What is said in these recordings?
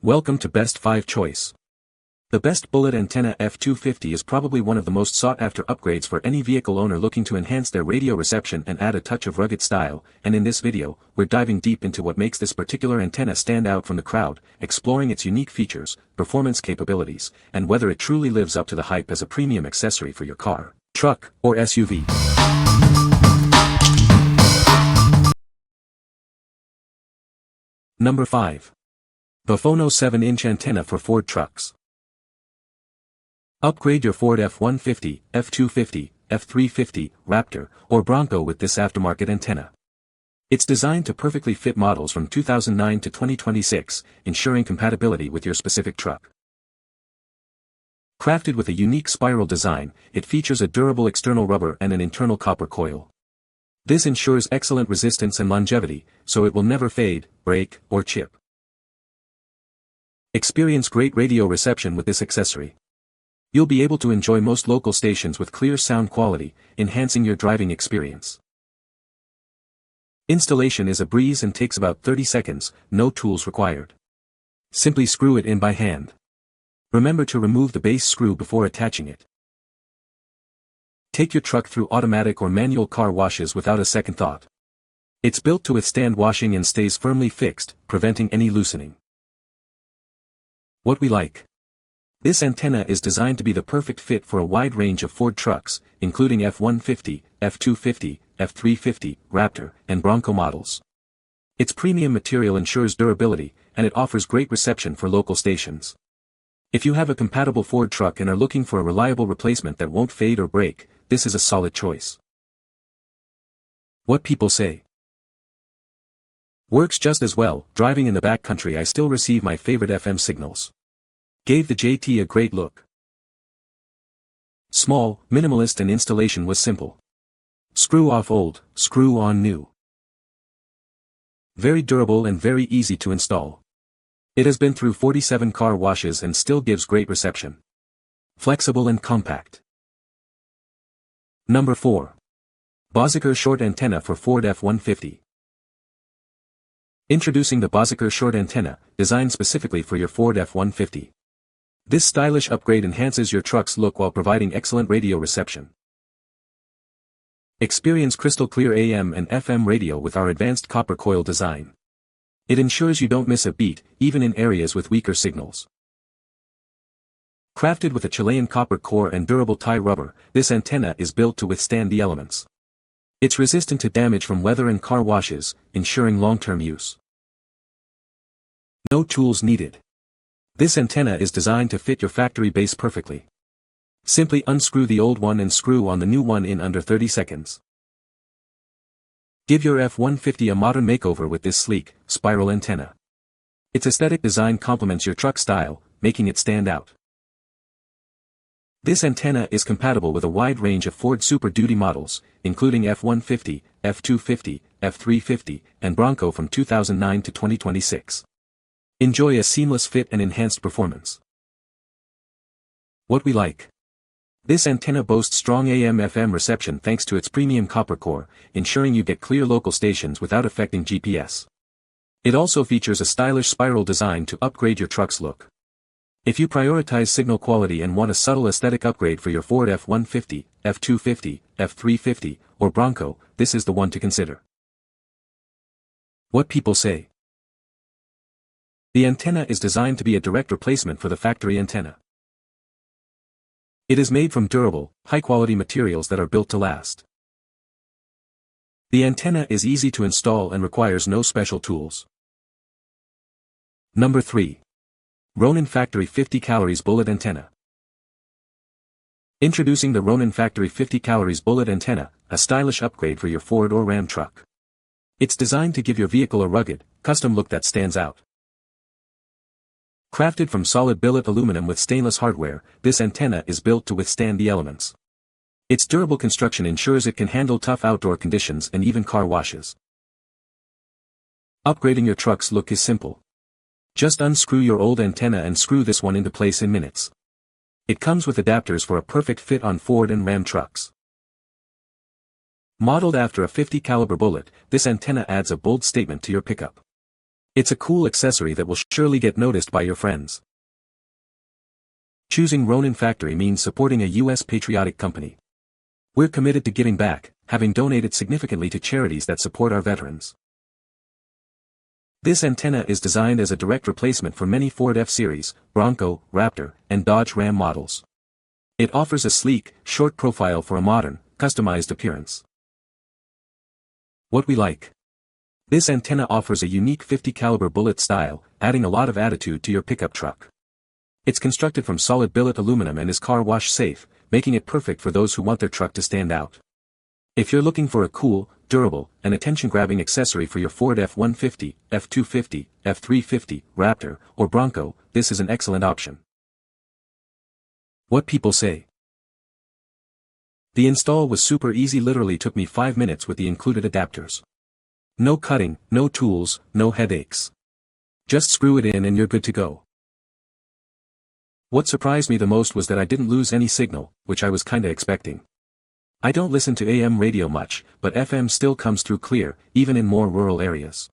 Welcome to Best 5 Choice. The Best Bullet Antenna F250 is probably one of the most sought-after upgrades for any vehicle owner looking to enhance their radio reception and add a touch of rugged style, and in this video, we're diving deep into what makes this particular antenna stand out from the crowd, exploring its unique features, performance capabilities, and whether it truly lives up to the hype as a premium accessory for your car, truck, or SUV. Number 5. VOFONO 7-inch antenna for Ford trucks. Upgrade your Ford F-150, F-250, F-350, Raptor, or Bronco with this aftermarket antenna. It's designed to perfectly fit models from 2009 to 2026, ensuring compatibility with your specific truck. Crafted with a unique spiral design, it features a durable external rubber and an internal copper coil. This ensures excellent resistance and longevity, so it will never fade, break, or chip. Experience great radio reception with this accessory. You'll be able to enjoy most local stations with clear sound quality, enhancing your driving experience. Installation is a breeze and takes about 30 seconds, no tools required. Simply screw it in by hand. Remember to remove the base screw before attaching it. Take your truck through automatic or manual car washes without a second thought. It's built to withstand washing and stays firmly fixed, preventing any loosening. What we like. This antenna is designed to be the perfect fit for a wide range of Ford trucks, including F-150, F-250, F-350, Raptor, and Bronco models. Its premium material ensures durability, and it offers great reception for local stations. If you have a compatible Ford truck and are looking for a reliable replacement that won't fade or break, this is a solid choice. What people say. Works just as well. Driving in the backcountry, I still receive my favorite FM signals. Gave the JT a great look. Small, minimalist, and installation was simple. Screw off old, screw on new. Very durable and very easy to install. It has been through 47 car washes and still gives great reception. Flexible and compact. Number 4. BASIKER short antenna for Ford F-150. Introducing the BASIKER short antenna, designed specifically for your Ford F-150. This stylish upgrade enhances your truck's look while providing excellent radio reception. Experience crystal clear AM and FM radio with our advanced copper coil design. It ensures you don't miss a beat, even in areas with weaker signals. Crafted with a Chilean copper core and durable tie rubber, this antenna is built to withstand the elements. It's resistant to damage from weather and car washes, ensuring long-term use. No tools needed. This antenna is designed to fit your factory base perfectly. Simply unscrew the old one and screw on the new one in under 30 seconds. Give your F-150 a modern makeover with this sleek, spiral antenna. Its aesthetic design complements your truck style, making it stand out. This antenna is compatible with a wide range of Ford Super Duty models, including F-150, F-250, F-350, and Bronco from 2009 to 2026. Enjoy a seamless fit and enhanced performance. What we like. This antenna boasts strong AM/FM reception thanks to its premium copper core, ensuring you get clear local stations without affecting GPS. It also features a stylish spiral design to upgrade your truck's look. If you prioritize signal quality and want a subtle aesthetic upgrade for your Ford F-150, F-250, F-350, or Bronco, this is the one to consider. What people say. The antenna is designed to be a direct replacement for the factory antenna. It is made from durable, high-quality materials that are built to last. The antenna is easy to install and requires no special tools. Number 3. Ronin Factory 50 calories Bullet Antenna. Introducing the Ronin Factory 50 calories Bullet Antenna, a stylish upgrade for your Ford or Ram truck. It's designed to give your vehicle a rugged, custom look that stands out. Crafted from solid billet aluminum with stainless hardware, this antenna is built to withstand the elements. Its durable construction ensures it can handle tough outdoor conditions and even car washes. Upgrading your truck's look is simple. Just unscrew your old antenna and screw this one into place in minutes. It comes with adapters for a perfect fit on Ford and Ram trucks. Modeled after a 50 caliber bullet, this antenna adds a bold statement to your pickup. It's a cool accessory that will surely get noticed by your friends. Choosing Ronin factory means supporting a U.S. patriotic company. We're committed to giving back, having donated significantly to charities that support our veterans. This antenna is designed as a direct replacement for many Ford F-Series, Bronco, Raptor, and Dodge Ram models. It offers a sleek, short profile for a modern, customized appearance. What we like. This antenna offers a unique 50 caliber bullet style, adding a lot of attitude to your pickup truck. It's constructed from solid billet aluminum and is car wash safe, making it perfect for those who want their truck to stand out. If you're looking for a cool, durable, and attention-grabbing accessory for your Ford F-150, F-250, F-350, Raptor, or Bronco, this is an excellent option. What people say. The install was super easy, literally took me 5 minutes with the included adapters. No cutting, no tools, no headaches. Just screw it in and you're good to go. What surprised me the most was that I didn't lose any signal, which I was kinda expecting. I don't listen to AM radio much, but FM still comes through clear, even in more rural areas.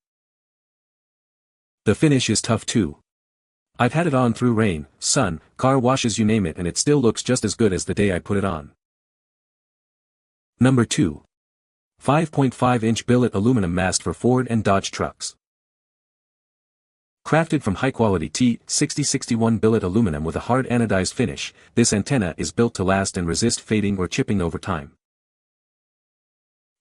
The finish is tough too. I've had it on through rain, sun, car washes, you name it, and it still looks just as good as the day I put it on. Number 2. 5.5-inch billet aluminum mast for Ford and Dodge trucks. Crafted from high-quality T6061 billet aluminum with a hard anodized finish, this antenna is built to last and resist fading or chipping over time.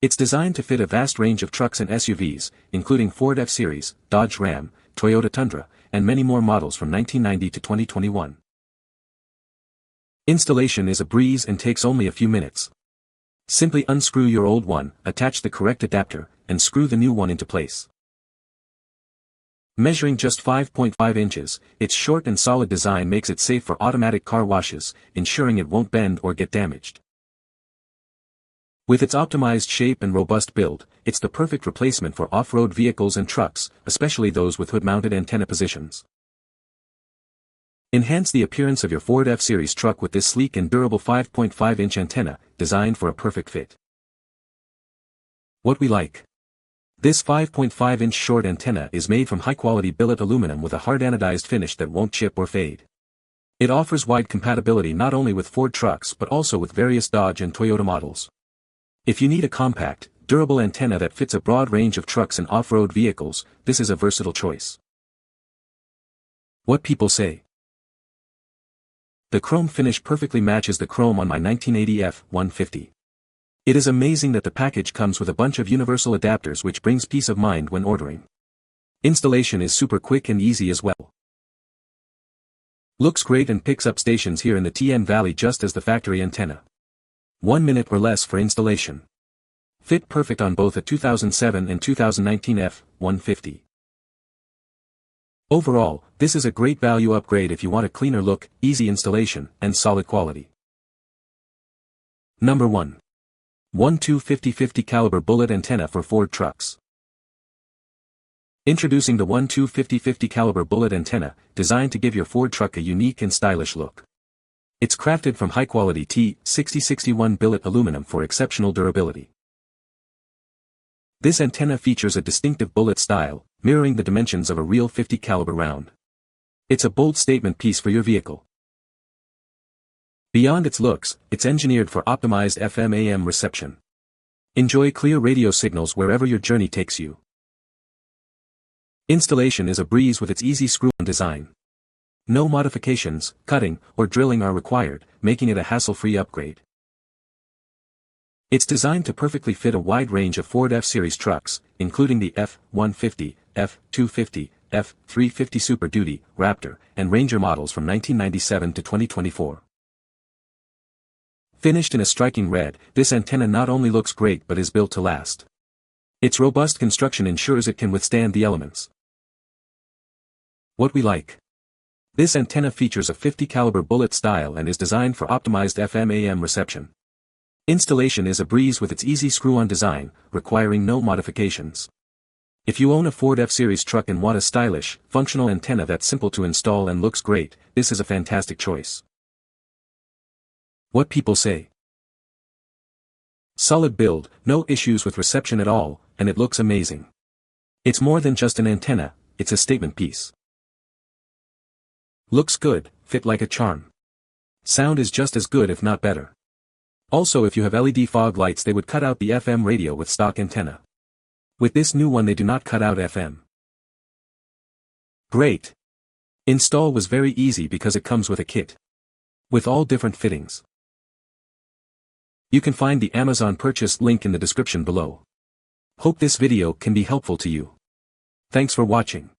It's designed to fit a vast range of trucks and SUVs, including Ford F-Series, Dodge Ram, Toyota Tundra, and many more models from 1990 to 2021. Installation is a breeze and takes only a few minutes. Simply unscrew your old one, attach the correct adapter, and screw the new one into place. Measuring just 5.5 inches, its short and solid design makes it safe for automatic car washes, ensuring it won't bend or get damaged. With its optimized shape and robust build, it's the perfect replacement for off-road vehicles and trucks, especially those with hood-mounted antenna positions. Enhance the appearance of your Ford F-Series truck with this sleek and durable 5.5-inch antenna, designed for a perfect fit. What we like. This 5.5-inch short antenna is made from high-quality billet aluminum with a hard anodized finish that won't chip or fade. It offers wide compatibility not only with Ford trucks but also with various Dodge and Toyota models. If you need a compact, durable antenna that fits a broad range of trucks and off-road vehicles, this is a versatile choice. What people say. The chrome finish perfectly matches the chrome on my 1980 F-150. It is amazing that the package comes with a bunch of universal adapters, which brings peace of mind when ordering. Installation is super quick and easy as well. Looks great and picks up stations here in the TN Valley just as the factory antenna. 1 minute or less for installation. Fit perfect on both a 2007 and 2019 F-150. Overall, this is a great value upgrade if you want a cleaner look, easy installation, and solid quality. Number 1. 1.250 caliber bullet antenna for Ford trucks. Introducing the 1.250 caliber bullet antenna, designed to give your Ford truck a unique and stylish look. It's crafted from high-quality T6061 billet aluminum for exceptional durability. This antenna features a distinctive bullet style, mirroring the dimensions of a real 50 caliber round. It's a bold statement piece for your vehicle. Beyond its looks, it's engineered for optimized FM/AM reception. Enjoy clear radio signals wherever your journey takes you. Installation is a breeze with its easy screw-on design. No modifications, cutting, or drilling are required, making it a hassle-free upgrade. It's designed to perfectly fit a wide range of Ford F-Series trucks, including the F-150, F-250, F-350 Super Duty, Raptor, and Ranger models from 1997 to 2024. Finished in a striking red, this antenna not only looks great but is built to last. Its robust construction ensures it can withstand the elements. What we like. This antenna features a 50 caliber bullet style and is designed for optimized FM/AM reception. Installation is a breeze with its easy screw-on design, requiring no modifications. If you own a Ford F-Series truck and want a stylish, functional antenna that's simple to install and looks great, this is a fantastic choice. What people say. Solid build, no issues with reception at all, and it looks amazing. It's more than just an antenna, it's a statement piece. Looks good, fit like a charm. Sound is just as good if not better. Also, if you have LED fog lights, they would cut out the FM radio with stock antenna. With this new one they do not cut out FM. Great! Install was very easy because it comes with a kit. With all different fittings. You can find the Amazon purchase link in the description below. Hope this video can be helpful to you. Thanks for watching.